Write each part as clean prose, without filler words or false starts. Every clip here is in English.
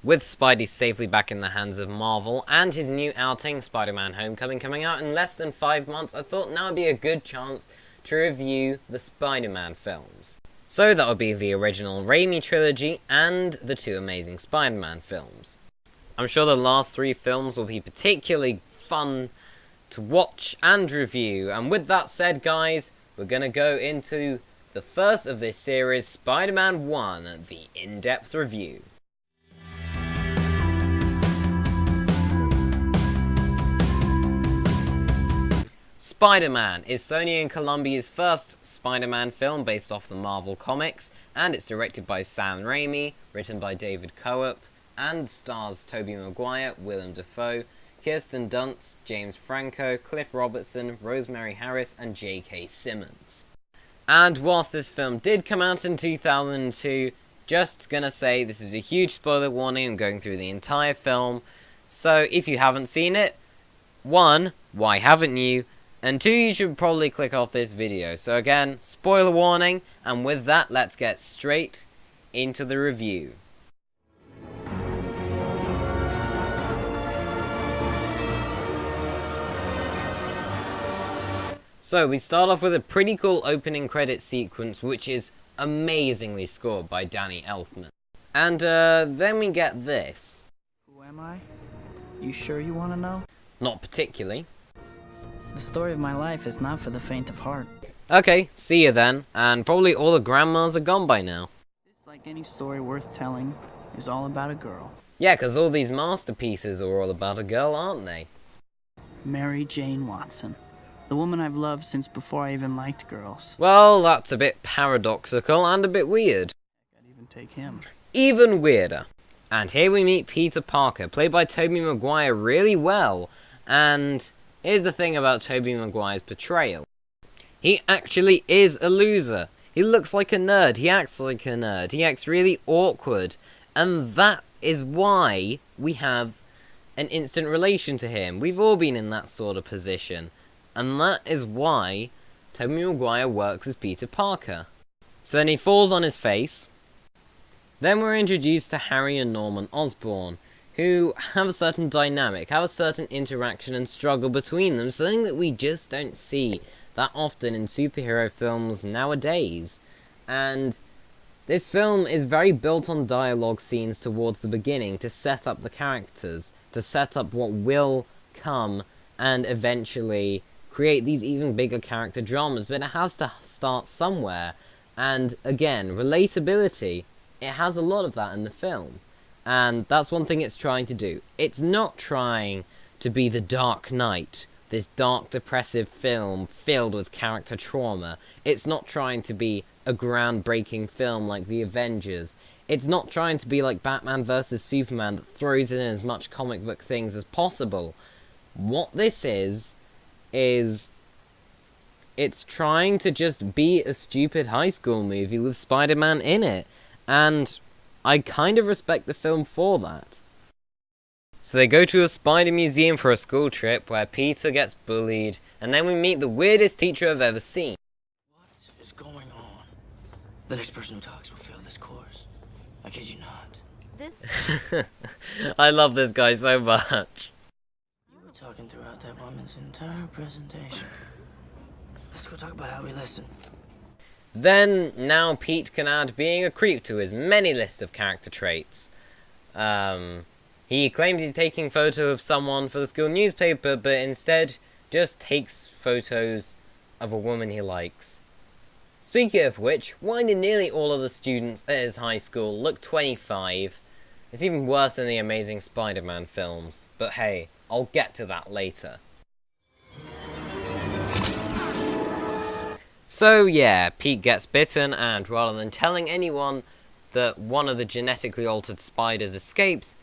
With Spidey safely back in the hands of Marvel and his new outing, Spider-Man Homecoming, coming out in less than 5 months, I thought now would be a good chance to review the Spider-Man films. So that would be the original Raimi trilogy and the 2 Amazing Spider-Man films. I'm sure the last 3 films will be particularly fun to watch and review, and with that said, guys, we're gonna go into the first of this series, Spider-Man 1, the in-depth review. Spider-Man is Sony and Columbia's first Spider-Man film based off the Marvel Comics, and it's directed by Sam Raimi, written by David Coop, and stars Tobey Maguire, Willem Dafoe, Kirsten Dunst, James Franco, Cliff Robertson, Rosemary Harris, and J.K. Simmons. And whilst this film did come out in 2002, just gonna say this is a huge spoiler warning. I'm going through the entire film, so if you haven't seen it, 1, why haven't you? And 2, you should probably click off this video. So again, spoiler warning, and with that, let's get straight into the review. So we start off with a pretty cool opening credit sequence, which is amazingly scored by Danny Elfman. And then we get this. Who am I? You sure you want to know? Not particularly. The story of my life is not for the faint of heart. Okay, see you then. And probably all the grandmas are gone by now. It's like any story worth telling is all about a girl. Yeah, because all these masterpieces are all about a girl, aren't they? Mary Jane Watson. The woman I've loved since before I even liked girls. Well, that's a bit paradoxical and a bit weird. I'd even take him. Even weirder. And here we meet Peter Parker, played by Tobey Maguire really well. And here's the thing about Tobey Maguire's portrayal. He actually is a loser. He looks like a nerd. He acts like a nerd. He acts really awkward. And that is why we have an instant relation to him. We've all been in that sort of position. And that is why Tobey Maguire works as Peter Parker. So then he falls on his face. Then we're introduced to Harry and Norman Osborn, who have a certain dynamic, have a certain interaction and struggle between them, something that we just don't see that often in superhero films nowadays. And this film is very built on dialogue scenes towards the beginning to set up the characters, to set up what will come, and eventually create these even bigger character dramas, but it has to start somewhere. And again, relatability, it has a lot of that in the film. And that's one thing it's trying to do. It's not trying to be the Dark Knight, this dark, depressive film filled with character trauma. It's not trying to be a groundbreaking film like The Avengers. It's not trying to be like Batman vs. Superman that throws in as much comic book things as possible. What this is it's trying to just be a stupid high school movie with Spider-Man in it, and I kind of respect the film for that. So they go to a spider museum for a school trip where Peter gets bullied, and then we meet the weirdest teacher I've ever seen. What is going on? The next person who talks will fail this course. I kid you not. I love this guy so much. Talking throughout that woman's entire presentation. Let's go talk about how we listen. Then, now Pete can add being a creep to his many list of character traits. He claims he's taking a photo of someone for the school newspaper, but instead just takes photos of a woman he likes. Speaking of which, why do nearly all of the students at his high school look 25? It's even worse than the Amazing Spider-Man films, but hey, I'll get to that later. So yeah, Pete gets bitten, and rather than telling anyone that one of the genetically altered spiders escapes,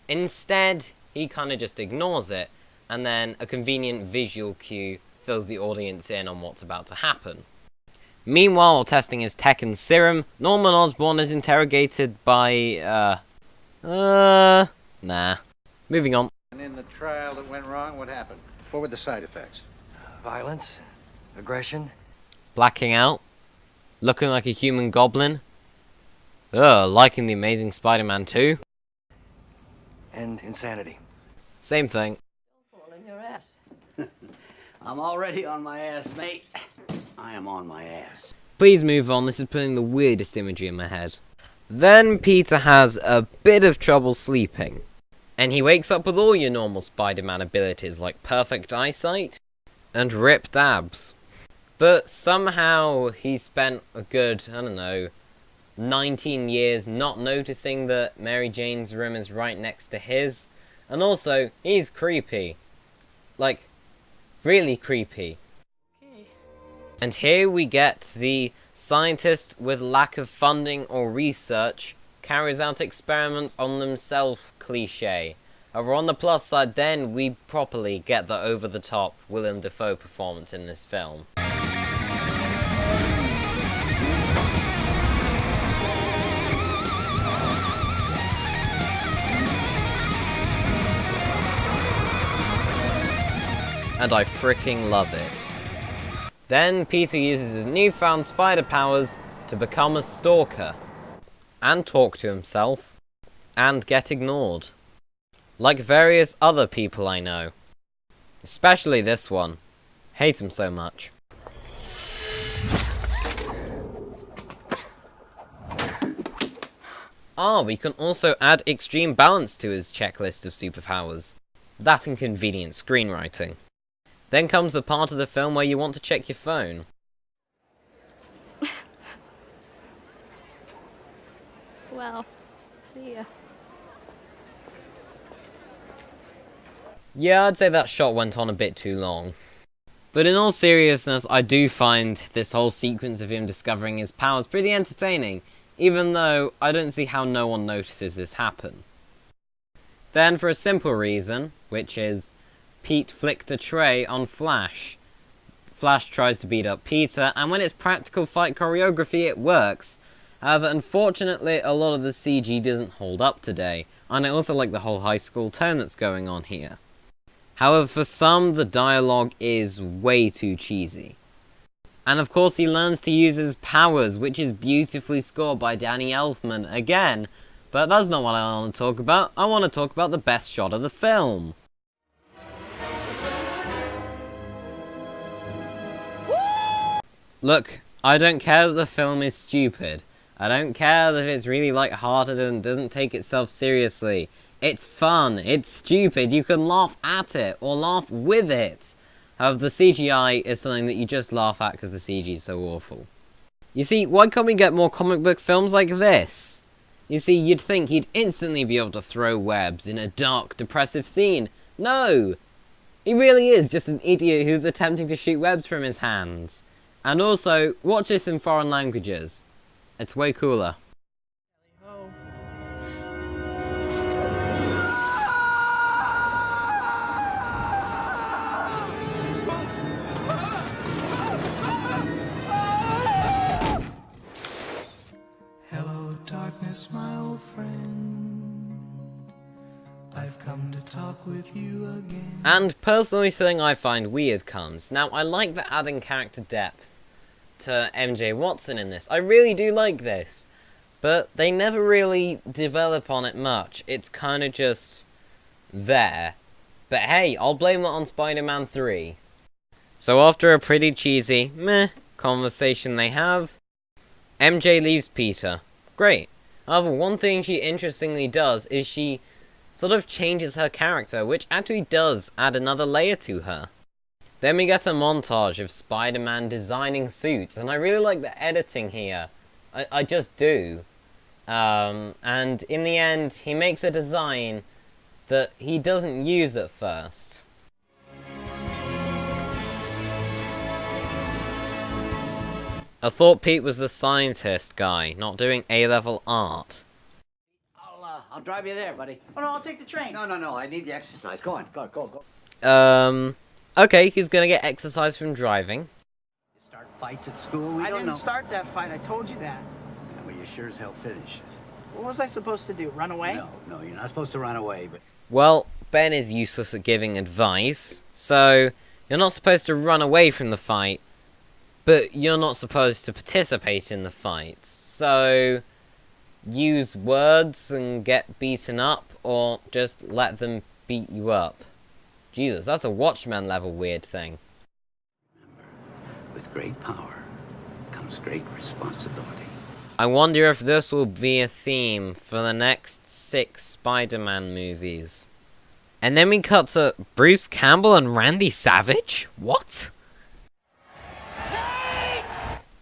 instead he kind of just ignores it, and then a convenient visual cue fills the audience in on what's about to happen. Meanwhile, while testing his tech and serum, Norman Osborn is interrogated by, nah. Moving on. And in the trial that went wrong, what happened? What were the side effects? Violence, aggression. Blacking out, looking like a human goblin. Liking the Amazing Spider-Man 2. and insanity. Same thing. Falling your ass. I'm already on my ass, mate. I am on my ass. Please move on, this is putting the weirdest imagery in my head. Then Peter has a bit of trouble sleeping. And he wakes up with all your normal Spider-Man abilities like perfect eyesight and ripped abs. But somehow he spent a good, 19 years not noticing that Mary Jane's room is right next to his. And also, he's creepy. Like, really creepy. Okay. And here we get the scientist with lack of funding or research carries out experiments on themselves cliche. However, on the plus side, then we properly get the over-the-top Willem Dafoe performance in this film. And I freaking love it. Then Peter uses his newfound spider powers to become a stalker. And talk to himself. And get ignored. Like various other people I know. Especially this one. Hate him so much. We can also add extreme balance to his checklist of superpowers. That and convenient screenwriting. Then comes the part of the film where you want to check your phone. Well, see ya. Yeah, I'd say that shot went on a bit too long. But in all seriousness, I do find this whole sequence of him discovering his powers pretty entertaining, even though I don't see how no one notices this happen. Then for a simple reason, which is Pete flicked a tray on Flash. Flash tries to beat up Peter, and when it's practical fight choreography, it works. However, unfortunately, a lot of the CG doesn't hold up today, and I also like the whole high school tone that's going on here. However, for some, the dialogue is way too cheesy. And of course, he learns to use his powers, which is beautifully scored by Danny Elfman again. But that's not what I want to talk about. I want to talk about the best shot of the film. Look, I don't care that the film is stupid. I don't care that it's really light-hearted and doesn't take itself seriously. It's fun, it's stupid, you can laugh at it, or laugh with it. However, the CGI is something that you just laugh at because the CG is so awful. You see, why can't we get more comic book films like this? You see, you'd think he'd instantly be able to throw webs in a dark, depressive scene. No! He really is just an idiot who's attempting to shoot webs from his hands. And also, watch this in foreign languages. It's way cooler. Hello, darkness, my old friend. I've come to talk with you again. And personally, something I find weird comes. Now, I like the adding character depth to MJ Watson in this. I really do like this. But they never really develop on it much. It's kind of just there. But hey, I'll blame that on Spider-Man 3. So after a pretty cheesy, meh, conversation they have, MJ leaves Peter. Great. However, one thing she interestingly does is she sort of changes her character, which actually does add another layer to her. Then we get a montage of Spider-Man designing suits, and I really like the editing here. I just do. And in the end, he makes a design that he doesn't use at first. I thought Pete was the scientist guy, not doing A-level art. I'll drive you there, buddy. Oh no, I'll take the train. No, I need the exercise. Go on, go. Okay, he's gonna get exercise from driving. You start fights at school, I didn't start that fight, I told you that. Yeah, well, you sure as hell finish. What was I supposed to do, run away? No, you're not supposed to run away, but... Well, Ben is useless at giving advice, so you're not supposed to run away from the fight, but you're not supposed to participate in the fight. So use words and get beaten up, or just let them beat you up. Jesus, that's a Watchmen level weird thing. With great power comes great responsibility. I wonder if this will be a theme for the next 6 Spider-Man movies. And then we cut to Bruce Campbell and Randy Savage? What?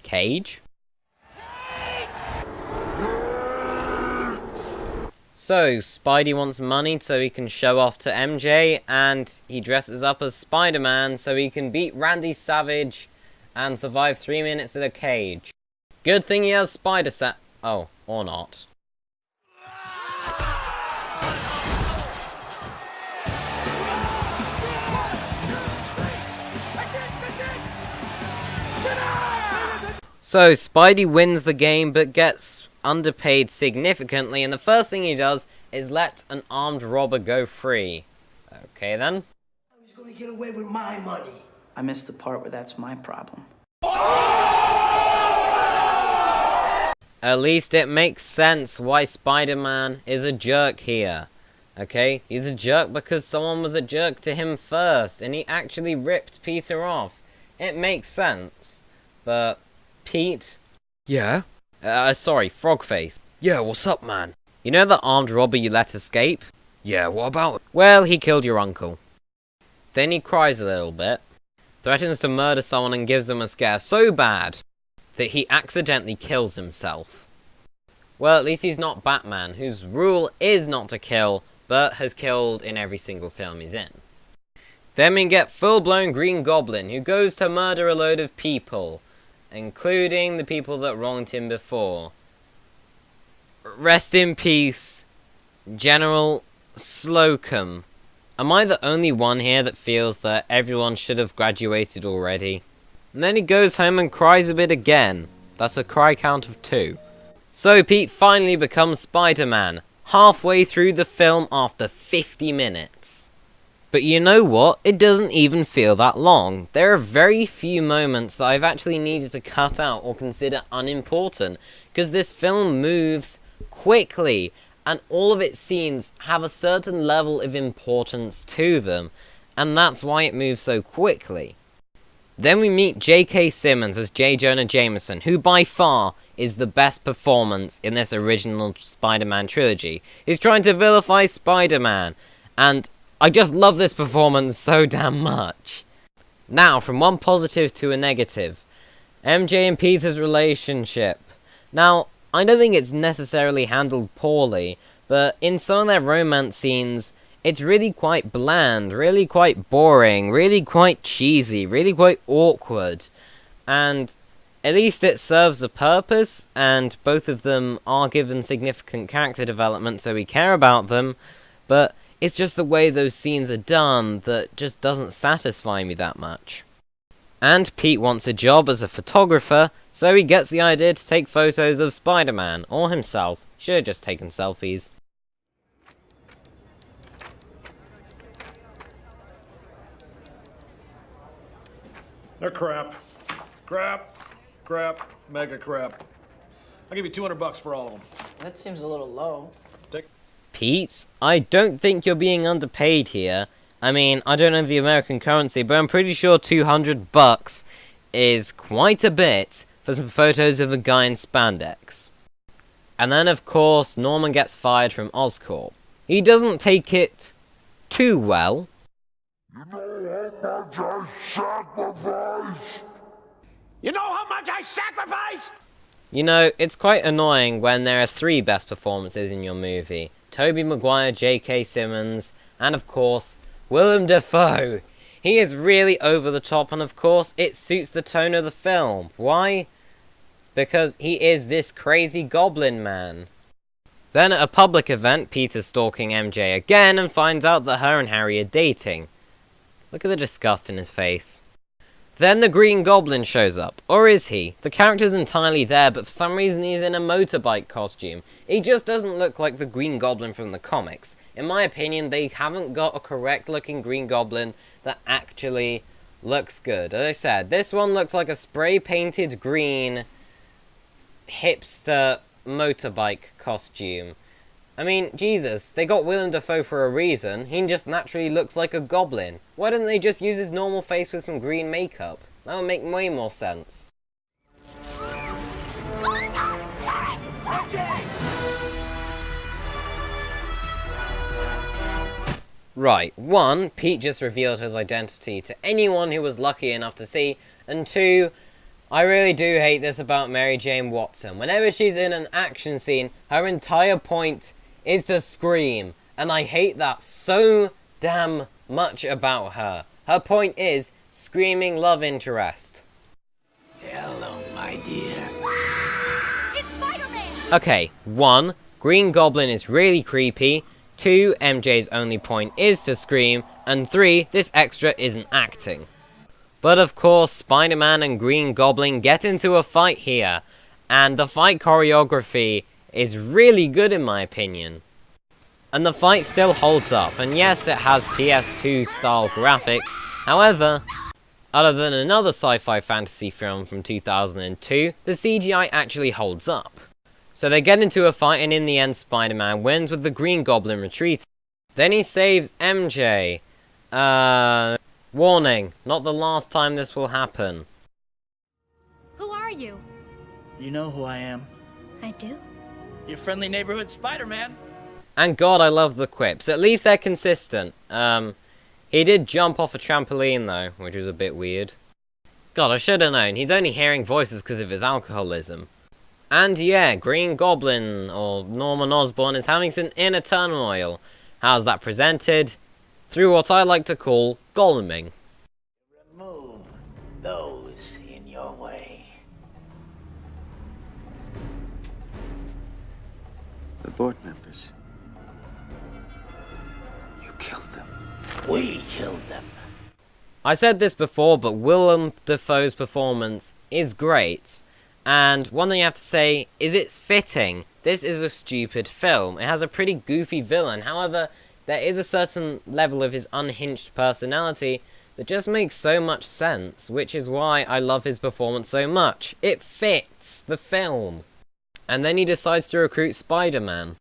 Cage? So, Spidey wants money so he can show off to MJ, and he dresses up as Spider-Man so he can beat Randy Savage and survive 3 minutes in a cage. Good thing he has oh, or not. So, Spidey wins the game but gets underpaid significantly, and the first thing he does is let an armed robber go free. Okay then. He's gonna get away with my money. I missed the part where that's my problem. At least it makes sense why Spider-Man is a jerk here. Okay? He's a jerk because someone was a jerk to him first, and he actually ripped Peter off. It makes sense. But Pete? Yeah? Sorry, Frogface. Yeah, what's up, man? You know the armed robber you let escape? Yeah, what about it? Well, he killed your uncle. Then he cries a little bit, threatens to murder someone and gives them a scare so bad that he accidentally kills himself. Well, at least he's not Batman, whose rule is not to kill, but has killed in every single film he's in. Then we get full-blown Green Goblin, who goes to murder a load of people, including the people that wronged him before. Rest in peace, General Slocum. Am I the only one here that feels that everyone should have graduated already? And then he goes home and cries a bit again. That's a cry count of 2. So Pete finally becomes Spider-Man, halfway through the film after 50 minutes. But you know what? It doesn't even feel that long. There are very few moments that I've actually needed to cut out or consider unimportant, because this film moves quickly, and all of its scenes have a certain level of importance to them, and that's why it moves so quickly. Then we meet J.K. Simmons as J. Jonah Jameson, who by far is the best performance in this original Spider-Man trilogy. He's trying to vilify Spider-Man, and I just love this performance so damn much. Now, from one positive to a negative. MJ and Peter's relationship. Now, I don't think it's necessarily handled poorly, but in some of their romance scenes, it's really quite bland, really quite boring, really quite cheesy, really quite awkward. And at least it serves a purpose, and both of them are given significant character development, so we care about them, but it's just the way those scenes are done that just doesn't satisfy me that much. And Pete wants a job as a photographer, so he gets the idea to take photos of Spider-Man, or himself. Should have just taken selfies. They're crap. Crap. Crap. Mega crap. I'll give you $200 for all of them. That seems a little low. Pete, I don't think you're being underpaid here. I mean, I don't know the American currency, but I'm pretty sure $200 is quite a bit for some photos of a guy in spandex. And then, of course, Norman gets fired from Oscorp. He doesn't take it too well. You know how much I sacrificed? You know how much I sacrificed? You know, it's quite annoying when there are 3 best performances in your movie. Tobey Maguire, J.K. Simmons, and of course, Willem Dafoe. He is really over the top, and of course, it suits the tone of the film. Why? Because he is this crazy goblin man. Then at a public event, Peter's stalking MJ again and finds out that her and Harry are dating. Look at the disgust in his face. Then the Green Goblin shows up. Or is he? The character's entirely there, but for some reason he's in a motorbike costume. He just doesn't look like the Green Goblin from the comics. In my opinion, they haven't got a correct looking Green Goblin that actually looks good. As I said, this one looks like a spray painted green hipster motorbike costume. I mean, Jesus, they got Willem Dafoe for a reason. He just naturally looks like a goblin. Why didn't they just use his normal face with some green makeup? That would make way more sense. Right, 1, Pete just revealed his identity to anyone who was lucky enough to see, and 2, I really do hate this about Mary Jane Watson. Whenever she's in an action scene, her entire point is to scream, and I hate that so damn much about her. Her point is screaming love interest. Hello, my dear. It's Spider-Man! Okay, 1, Green Goblin is really creepy. 2, MJ's only point is to scream, and 3, this extra isn't acting. But of course, Spider-Man and Green Goblin get into a fight here, and the fight choreography is really good in my opinion. And the fight still holds up, and yes, it has PS2 style graphics, however, other than another sci-fi fantasy film from 2002, the CGI actually holds up. So they get into a fight, and in the end Spider-Man wins with the Green Goblin retreating. Then he saves MJ. Warning, not the last time this will happen. Who are you? You know who I am. I do. Your friendly neighborhood Spider-Man. And God, I love the quips. At least they're consistent. He did jump off a trampoline though, which was a bit weird. God, I should have known. He's only hearing voices because of his alcoholism. And yeah, Green Goblin, or Norman Osborn, is having some inner turmoil. How's that presented? Through what I like to call goleming. Remove those in your way. The board members. You killed them. We killed them. I said this before, but Willem Dafoe's performance is great. And one thing I have to say is it's fitting. This is a stupid film. It has a pretty goofy villain. However, there is a certain level of his unhinged personality that just makes so much sense, which is why I love his performance so much. It fits the film. And then he decides to recruit Spider-Man.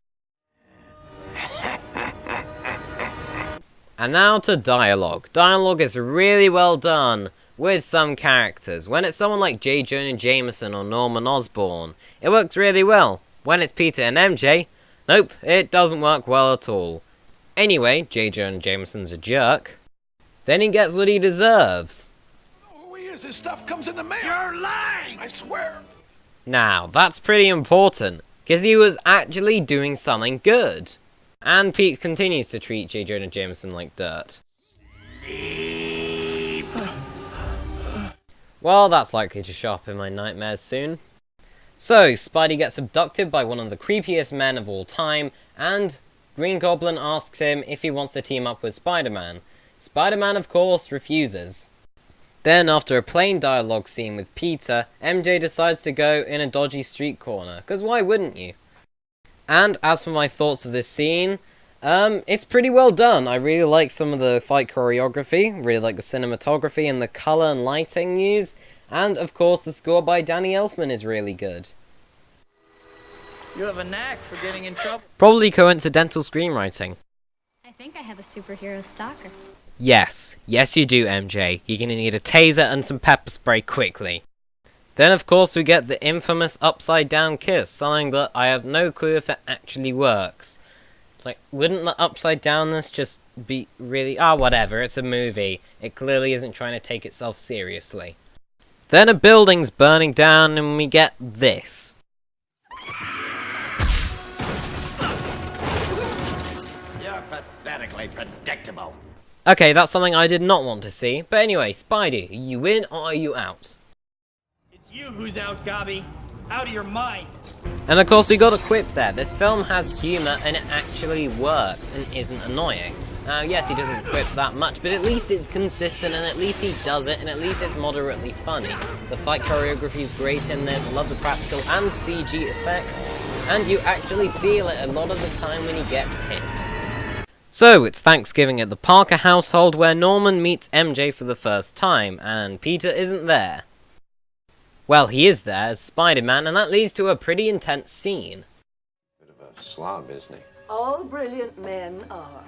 And now to dialogue. Dialogue is really well done with some characters. When it's someone like J. Jonah Jameson or Norman Osborn, it works really well. When it's Peter and MJ, nope, it doesn't work well at all. Anyway, J. Jonah Jameson's a jerk. Then he gets what he deserves. Who he is? His stuff comes in the mail. You're lying! I swear. Now, that's pretty important, because he was actually doing something good. And Pete continues to treat J. Jonah Jameson like dirt. Well, that's likely to show up in my nightmares soon. So, Spidey gets abducted by one of the creepiest men of all time, and Green Goblin asks him if he wants to team up with Spider-Man. Spider-Man, of course, refuses. Then, after a plain dialogue scene with Peter, MJ decides to go in a dodgy street corner, because why wouldn't you? And as for my thoughts of this scene, it's pretty well done. I really like some of the fight choreography, really like the cinematography and the colour and lighting used, and of course the score by Danny Elfman is really good. You have a knack for getting in trouble. Probably coincidental screenwriting. I think I have a superhero stalker. Yes, yes you do, MJ. You're gonna need a taser and some pepper spray quickly. Then of course we get the infamous upside down kiss, something that I have no clue if it actually works. Like, wouldn't the upside downness just be really... whatever, it's a movie. It clearly isn't trying to take itself seriously. Then a building's burning down and we get this. You're pathetically predictable. Okay, that's something I did not want to see. But anyway, Spidey, are you in or are you out? It's you who's out, Gobby. Out of your mind. And of course we got a quip there. This film has humour and it actually works and isn't annoying. Now yes, he doesn't quip that much, but at least it's consistent and at least he does it and at least it's moderately funny. The fight choreography is great in this, love the practical and CG effects, and you actually feel it a lot of the time when he gets hit. So, it's Thanksgiving at the Parker household where Norman meets MJ for the first time, and Peter isn't there. Well, he is there as Spider-Man, and that leads to a pretty intense scene. Bit of a slob, isn't he? All brilliant men are.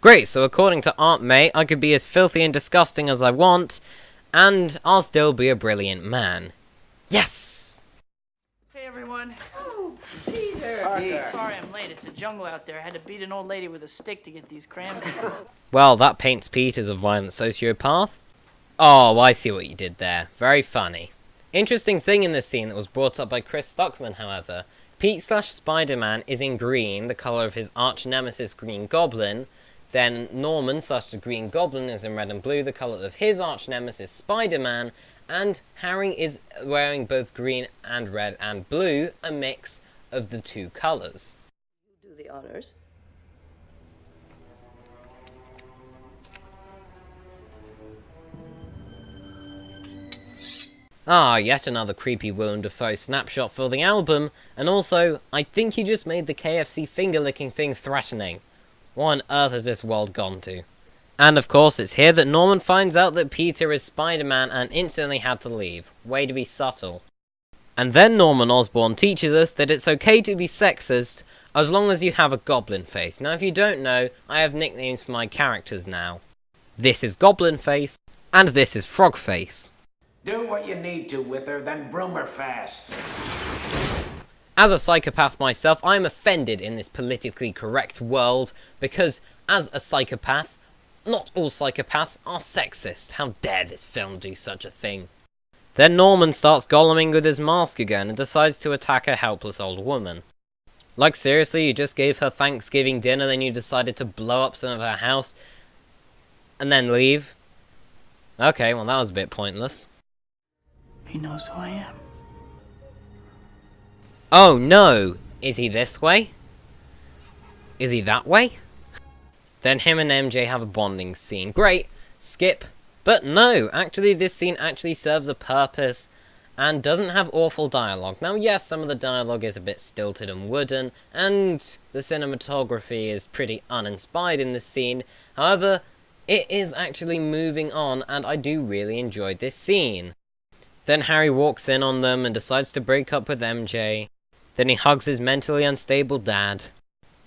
Great, so according to Aunt May, I could be as filthy and disgusting as I want, and I'll still be a brilliant man. Yes! Hey, everyone. Oh, Peter. Sorry I'm late. It's a jungle out there. I had to beat an old lady with a stick to get these cranberries. Well, that paints Pete as a violent sociopath. Oh, I see what you did there. Very funny. Interesting thing in this scene that was brought up by Chris Stuckman, however. Pete/Spider-Man is in green, the colour of his arch-nemesis Green Goblin. Then Norman/the Green Goblin is in red and blue, the colour of his arch-nemesis Spider-Man. And Harry is wearing both green and red and blue, a mix of the two colours. You do the honors. Ah, yet another creepy Willem Dafoe snapshot for the album, and also, I think he just made the KFC finger-licking thing threatening. What on earth has this world gone to? And of course, it's here that Norman finds out that Peter is Spider-Man and instantly had to leave. Way to be subtle. And then Norman Osborn teaches us that it's okay to be sexist as long as you have a goblin face. Now if you don't know, I have nicknames for my characters now. This is Goblin Face, and this is Frog Face. Do what you need to with her, then broom her fast. As a psychopath myself, I am offended in this politically correct world, because as a psychopath, not all psychopaths are sexist. How dare this film do such a thing? Then Norman starts goleming with his mask again and decides to attack a helpless old woman. Like seriously, you just gave her Thanksgiving dinner, then you decided to blow up some of her house, and then leave? Okay, well that was a bit pointless. He knows who I am. Oh no! Is he this way? Is he that way? Then him and MJ have a bonding scene. Great! Skip. But no! Actually, this scene actually serves a purpose and doesn't have awful dialogue. Now yes, some of the dialogue is a bit stilted and wooden, and the cinematography is pretty uninspired in this scene. However, it is actually moving on, and I do really enjoy this scene. Then Harry walks in on them and decides to break up with MJ. Then he hugs his mentally unstable dad.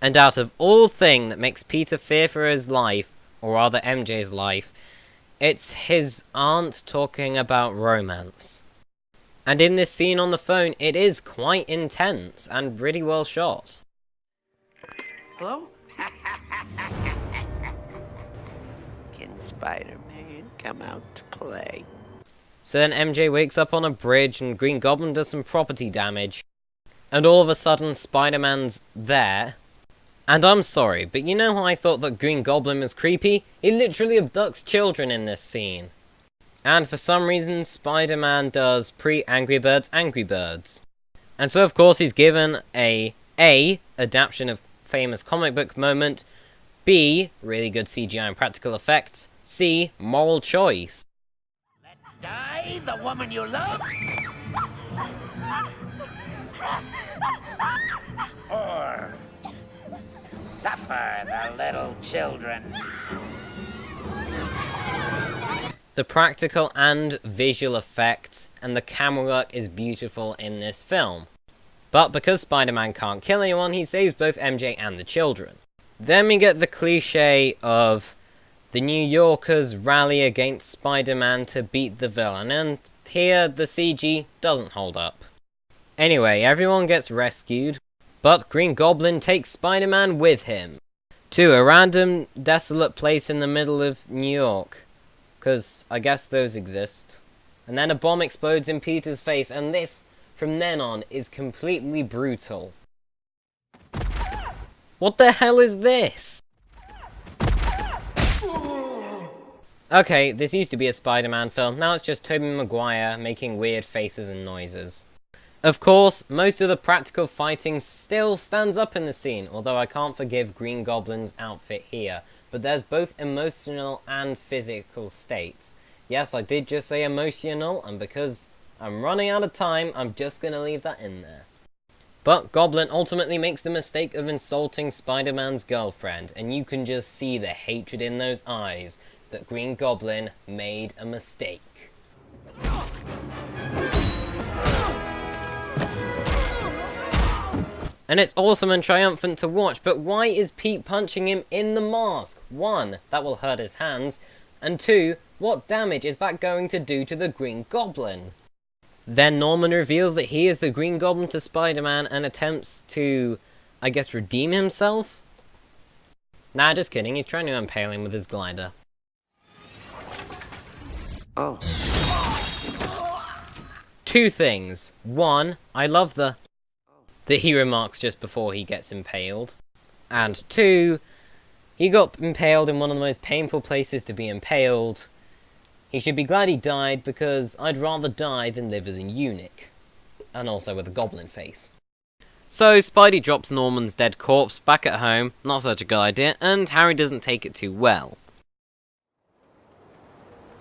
And out of all thing that makes Peter fear for his life, or rather MJ's life, it's his aunt talking about romance. And in this scene on the phone, it is quite intense and really well shot. Hello? Can Spider-Man come out to play? So then MJ wakes up on a bridge and Green Goblin does some property damage. And all of a sudden Spider-Man's there. And I'm sorry, but you know how I thought that Green Goblin was creepy? He literally abducts children in this scene. And for some reason Spider-Man does pre-Angry Birds Angry Birds. And so of course he's given a adaptation of famous comic book moment, B, really good CGI and practical effects, C, moral choice. Die, the woman you love? Or suffer the little children? The practical and visual effects and the camera work is beautiful in this film. But because Spider-Man can't kill anyone, he saves both MJ and the children. Then we get the cliche of the New Yorkers rally against Spider-Man to beat the villain, and here the CG doesn't hold up. Anyway, everyone gets rescued, but Green Goblin takes Spider-Man with him to a random desolate place in the middle of New York, because I guess those exist. And then a bomb explodes in Peter's face, and this, from then on, is completely brutal. What the hell is this? Okay, this used to be a Spider-Man film, now it's just Tobey Maguire making weird faces and noises. Of course, most of the practical fighting still stands up in the scene, although I can't forgive Green Goblin's outfit here, but there's both emotional and physical states. Yes, I did just say emotional, and because I'm running out of time, I'm just gonna leave that in there. But Goblin ultimately makes the mistake of insulting Spider-Man's girlfriend, and you can just see the hatred in those eyes, that Green Goblin made a mistake. And it's awesome and triumphant to watch, but why is Pete punching him in the mask? 1, that will hurt his hands, and 2, what damage is that going to do to the Green Goblin? Then Norman reveals that he is the Green Goblin to Spider-Man and attempts to, I guess, redeem himself? Nah, just kidding, he's trying to impale him with his glider. Oh. 2 things. 1, I love that he remarks just before he gets impaled. And 2, he got impaled in one of the most painful places to be impaled. He should be glad he died, because I'd rather die than live as a eunuch. And also with a goblin face. So, Spidey drops Norman's dead corpse back at home, not such a good idea, and Harry doesn't take it too well.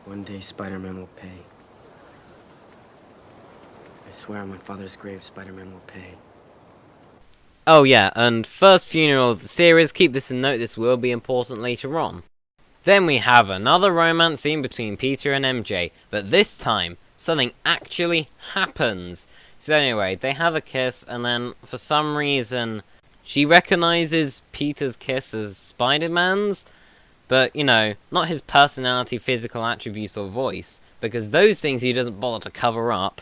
One day Spider-Man will pay. I swear on my father's grave, Spider-Man will pay. Oh yeah, and first funeral of the series, keep this in note, this will be important later on. Then we have another romance scene between Peter and MJ, but this time, something actually happens. So anyway, they have a kiss, and then, for some reason, she recognizes Peter's kiss as Spider-Man's, but, you know, not his personality, physical attributes, or voice, because those things he doesn't bother to cover up.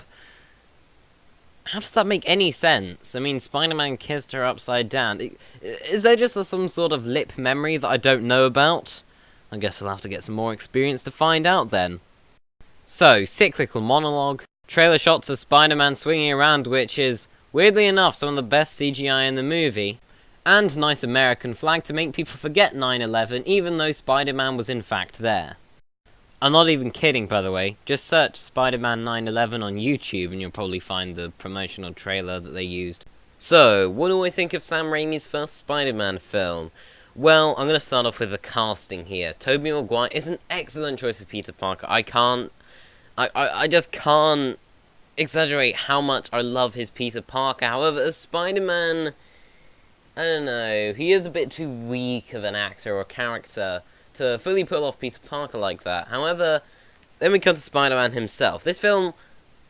How does that make any sense? I mean, Spider-Man kissed her upside down. Is there just some sort of lip memory that I don't know about? I guess I'll have to get some more experience to find out then. So, cyclical monologue, trailer shots of Spider-Man swinging around, which is, weirdly enough, some of the best CGI in the movie, and nice American flag to make people forget 9/11, even though Spider-Man was in fact there. I'm not even kidding, by the way. Just search Spider-Man 9/11 on YouTube and you'll probably find the promotional trailer that they used. So, what do I think of Sam Raimi's first Spider-Man film? Well, I'm going to start off with the casting here. Tobey Maguire is an excellent choice for Peter Parker. I just can't exaggerate how much I love his Peter Parker. However, as Spider-Man, I don't know, he is a bit too weak of an actor or character to fully pull off Peter Parker like that. However, then we come to Spider-Man himself. This film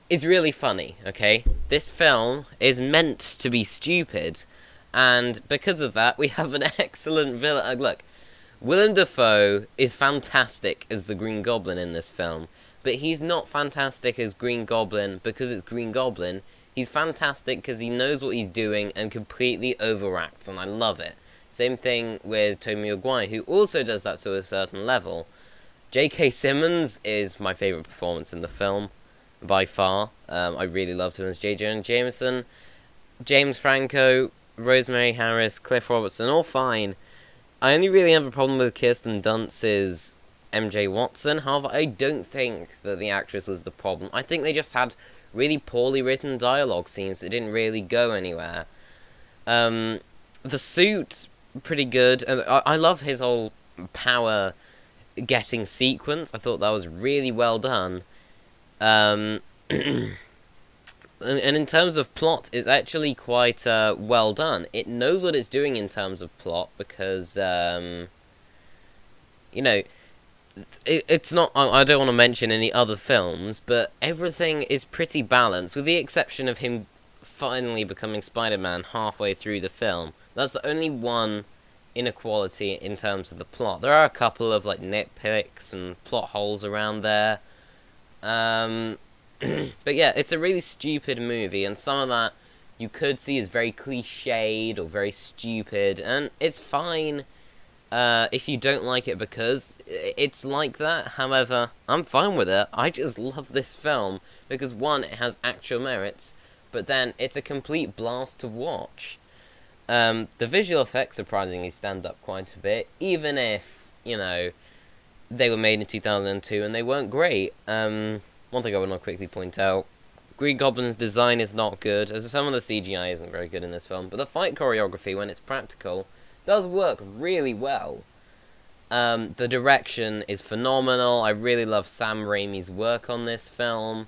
is really funny, okay? This film is meant to be stupid, and because of that, we have an excellent villain. Look, Willem Dafoe is fantastic as the Green Goblin in this film, but he's not fantastic as Green Goblin because it's Green Goblin. He's fantastic because he knows what he's doing and completely overacts, and I love it. Same thing with Tobey Maguire, who also does that to a certain level. J.K. Simmons is my favourite performance in the film, by far. I really loved him as J. Jonah Jameson. James Franco, Rosemary Harris, Cliff Robertson, all fine. I only really have a problem with Kirsten Dunst's MJ Watson. However, I don't think that the actress was the problem. I think they just had really poorly written dialogue scenes that didn't really go anywhere. The suit, pretty good. And I love his whole power getting sequence. I thought that was really well done. And in terms of plot, it's actually quite well done. It knows what it's doing in terms of plot because, you know, it's not, I don't want to mention any other films, but everything is pretty balanced, with the exception of him finally becoming Spider-Man halfway through the film. That's the only one inequality in terms of the plot. There are a couple of, like, nitpicks and plot holes around there. But yeah, it's a really stupid movie, and some of that you could see is very cliched or very stupid, and it's fine if you don't like it because it's like that. However, I'm fine with it. I just love this film because, one, it has actual merits, but then it's a complete blast to watch. The visual effects surprisingly stand up quite a bit, even if, you know, they were made in 2002 and they weren't great. One thing I want to quickly point out, Green Goblin's design is not good, as some of the CGI isn't very good in this film, but the fight choreography, when it's practical, does work really well. The direction is phenomenal. I really love Sam Raimi's work on this film.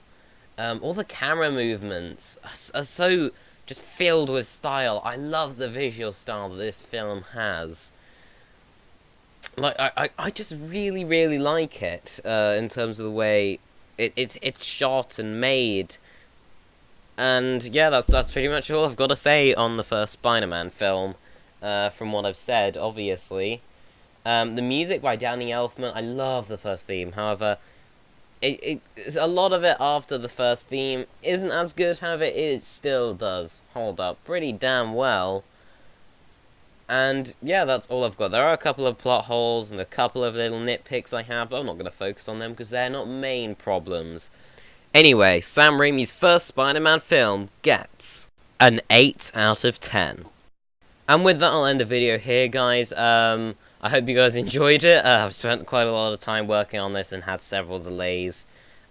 All the camera movements are so just filled with style. I love the visual style that this film has. Like, I just really, really like it, in terms of the way it's shot and made. And yeah, that's pretty much all I've got to say on the first Spider-Man film, from what I've said, obviously. The music by Danny Elfman, I love the first theme, however, a lot of it after the first theme isn't as good, however, it still does hold up pretty damn well. And yeah, that's all I've got. There are a couple of plot holes and a couple of little nitpicks I have, but I'm not going to focus on them because they're not main problems. Anyway, Sam Raimi's first Spider-Man film gets an 8 out of 10. And with that, I'll end the video here, guys. I hope you guys enjoyed it. I've spent quite a lot of time working on this and had several delays.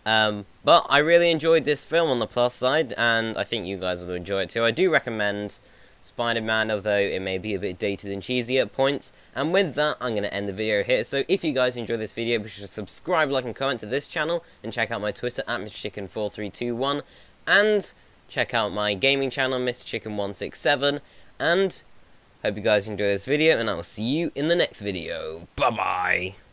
But I really enjoyed this film on the plus side, and I think you guys will enjoy it too. I do recommend Spider-Man, although it may be a bit dated and cheesy at points. And with that, I'm going to end the video here. So if you guys enjoyed this video, be sure to subscribe, like, and comment to this channel, and check out my Twitter at MrChicken4321, and check out my gaming channel, MrChicken167, and hope you guys enjoy this video, and I will see you in the next video. Bye-bye!